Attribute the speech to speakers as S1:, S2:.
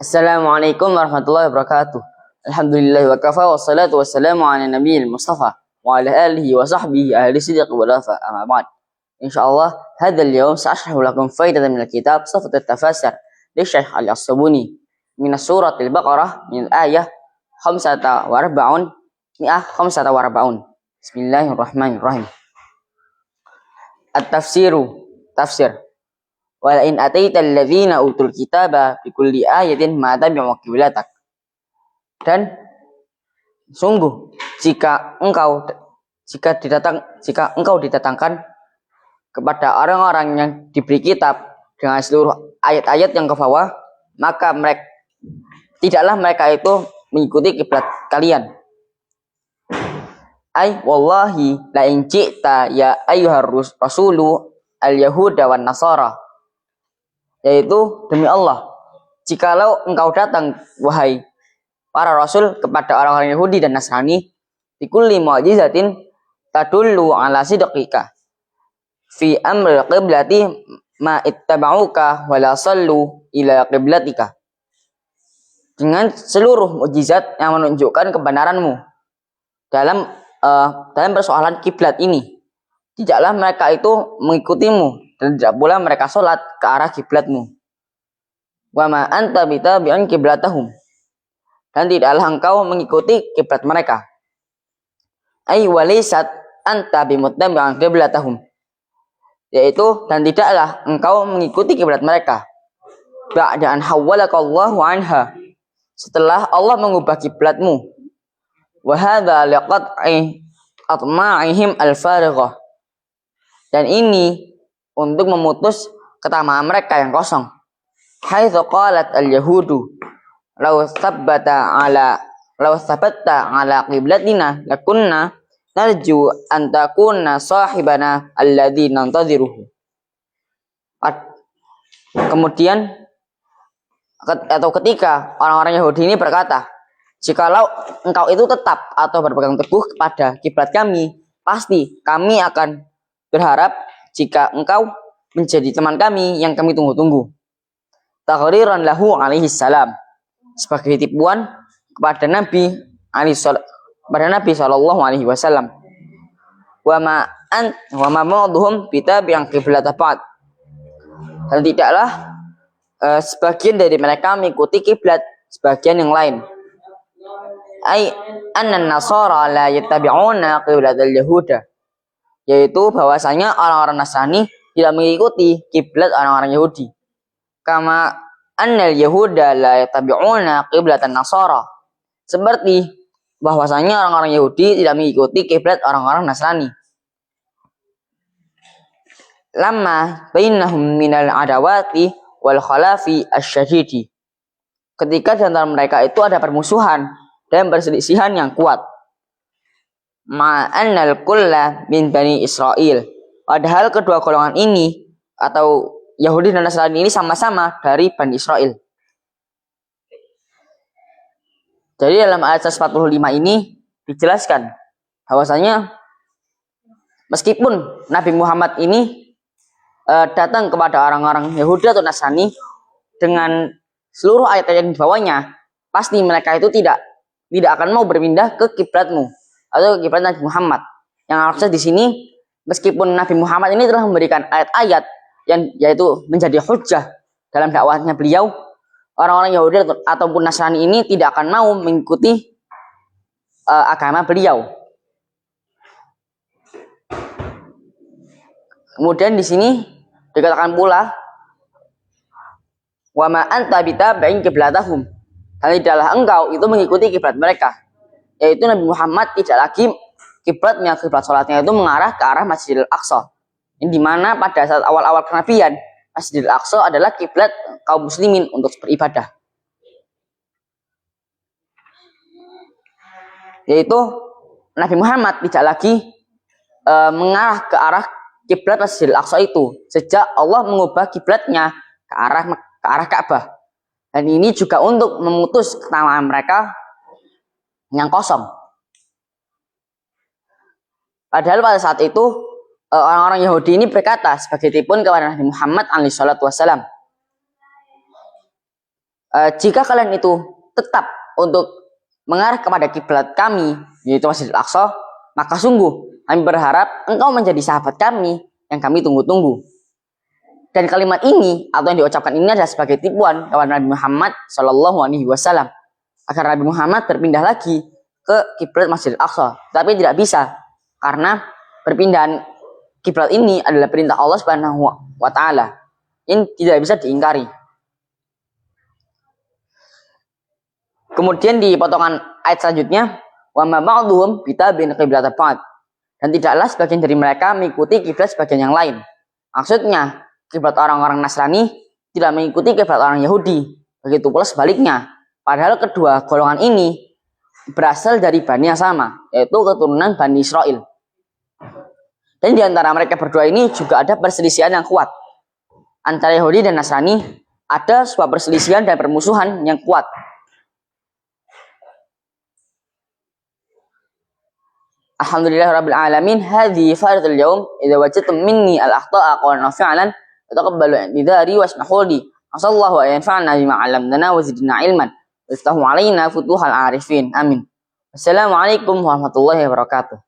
S1: Assalamualaikum warahmatullahi wabarakatuh. Alhamdulillah wa kafa wa salatu wa salamu ala nabiyil mustafa wa ala alihi wa sahbihi ahli sidq wa lafa amma ba'd. Insyaallah hadha al-yawm sa'ashrahu lakum faidatan min al-kitab safat at-tafasir li Syekh Ali As-Sabuni min surat al-Baqarah min ayah 45 mi'ah 45. Bismillahirrahmanirrahim. At-tafsiru tafsir. Wa in ataita alladzina utul kitaba bi kulli ayatin ma tabi'u qiblatak. Dan sungguh jika engkau didatangkan kepada orang-orang yang diberi kitab dengan seluruh ayat-ayat yang ke bawah, maka tidaklah mereka itu mengikuti kiblat kalian. Ay wallahi la in ji'ta ya ayyuhar rasulu al-yahuda wan nasara. Yaitu demi Allah, jikalau engkau datang wahai para rasul kepada orang-orang Yahudi dan Nasrani, bikulli mu'jizatin tadullu ala sidqika fi amril qiblati ma ittaba'uka wa la sallu ila qiblatika. Dengan seluruh mukjizat yang menunjukkan kebenaranmu dalam persoalan kiblat ini, tidaklah mereka itu mengikutimu dan tidak pula mereka sholat ke arah kiblatmu. Wa ma anta bitabi'in kiblatahum, dan tidaklah engkau mengikuti kiblat mereka. Ay walisat anta bimuttabi'in kiblatahum, yaitu dan tidaklah engkau mengikuti kiblat mereka. Ba'da an hawwalakallahu anha, setelah Allah mengubah kiblatmu. Wa hadza liqat'i atma'ihim al-farighah, dan ini untuk memutus ketamaan mereka yang kosong. Haitsu qalat al-yahudu law thabatta ala qiblatina lakunna narju an takuna sahibana alladzi nantadhiruhu. Kemudian atau ketika orang-orang Yahudi ini berkata, jikalau engkau itu tetap atau berpegang teguh kepada kiblat kami, pasti kami akan berharap jika engkau menjadi teman kami yang kami tunggu-tunggu. Taghriran lahu alaihi salam, sebagai tipuan kepada Nabi sallallahu alaihi wasallam. Wa ma ma'dhum bitabi'in qiblat ba'd, dan tidaklah sebagian dari mereka mengikuti kiblat sebagian yang lain. Ai annan nasara la yattabi'una qiblatal yahuda, yaitu bahwasanya orang-orang Nasrani tidak mengikuti kiblat orang-orang Yahudi. Kama annal yahuda la yattabi'una qiblatan nasara, seperti bahwasanya orang-orang Yahudi tidak mengikuti kiblat orang-orang Nasrani. Lamma bainahum minal adawati wal khalafi asyadidi, ketika di antara mereka itu ada permusuhan dan perselisihan yang kuat. Ma'annal kulla min bani Israel, padahal kedua golongan ini atau Yahudi dan Nasrani ini sama-sama dari Bani Israel. Jadi dalam ayat 145 ini dijelaskan bahwasanya meskipun Nabi Muhammad ini datang kepada orang-orang Yahudi atau Nasrani dengan seluruh ayat-ayat di bawahnya, pasti mereka itu tidak akan mau berpindah ke kiblatmu atau kiblat Nabi Muhammad. Yang harusnya di sini, meskipun Nabi Muhammad ini telah memberikan ayat-ayat yang yaitu menjadi hujjah dalam dakwahnya beliau, orang-orang Yahudi ataupun Nasrani ini tidak akan mau mengikuti agama beliau. Kemudian di sini dikatakan pula, wa ma anta bitabi'in qiblatahum, dan tidaklah engkau itu mengikuti kiblat mereka, yaitu Nabi Muhammad tidak lagi kiblat sholatnya itu mengarah ke arah Masjidil Aqsa, di mana pada saat awal-awal kenabian Masjidil Aqsa adalah kiblat kaum muslimin untuk beribadah. Yaitu Nabi Muhammad tidak lagi mengarah ke arah kiblat Masjidil Aqsa itu sejak Allah mengubah kiblatnya ke arah Ka'bah. Dan ini juga untuk memutus ketamaan mereka yang kosong. Padahal pada saat itu orang-orang Yahudi ini berkata sebagai tipuan kepada Nabi Muhammad alaihissalatu wassalam, jika kalian itu tetap untuk mengarah kepada kiblat kami, yaitu Masjidil Aqsa, maka sungguh kami berharap engkau menjadi sahabat kami yang kami tunggu-tunggu. Dan kalimat ini atau yang diucapkan ini adalah sebagai tipuan kepada Nabi Muhammad Shallallahu Alaihi Wasallam agar Nabi Muhammad berpindah lagi ke kiblat Masjidil Aqsa. Tapi tidak bisa karena perpindahan kiblat ini adalah perintah Allah Subhanahu wa taala. Ini tidak bisa diingkari. Kemudian di potongan ayat selanjutnya, wa ma ba'dhum bitabin qiblat ba'd. Dan tidaklah sebagian dari mereka mengikuti kiblat sebagian yang lain. Maksudnya, kiblat orang-orang Nasrani tidak mengikuti kiblat orang Yahudi. Begitu pula sebaliknya. Padahal kedua golongan ini berasal dari bani yang sama, yaitu keturunan Bani Israel. Dan di antara mereka berdua ini juga ada perselisihan yang kuat. Antara Yahudi dan Nasrani ada sebuah perselisihan dan permusuhan yang kuat. Alhamdulillahirabbil alamin. Hadhihi faridatul yaum. Idza wajadtum minni al-akhta'a qawlan fi'lan fataqabbalu bidari wasmahu li. Sallallahu wa yanfa'na bima 'allamtana wa zidna ilman. Waftahu 'alaina futuhal arifin. Amin. Wassalamualaikum warahmatullahi wabarakatuh.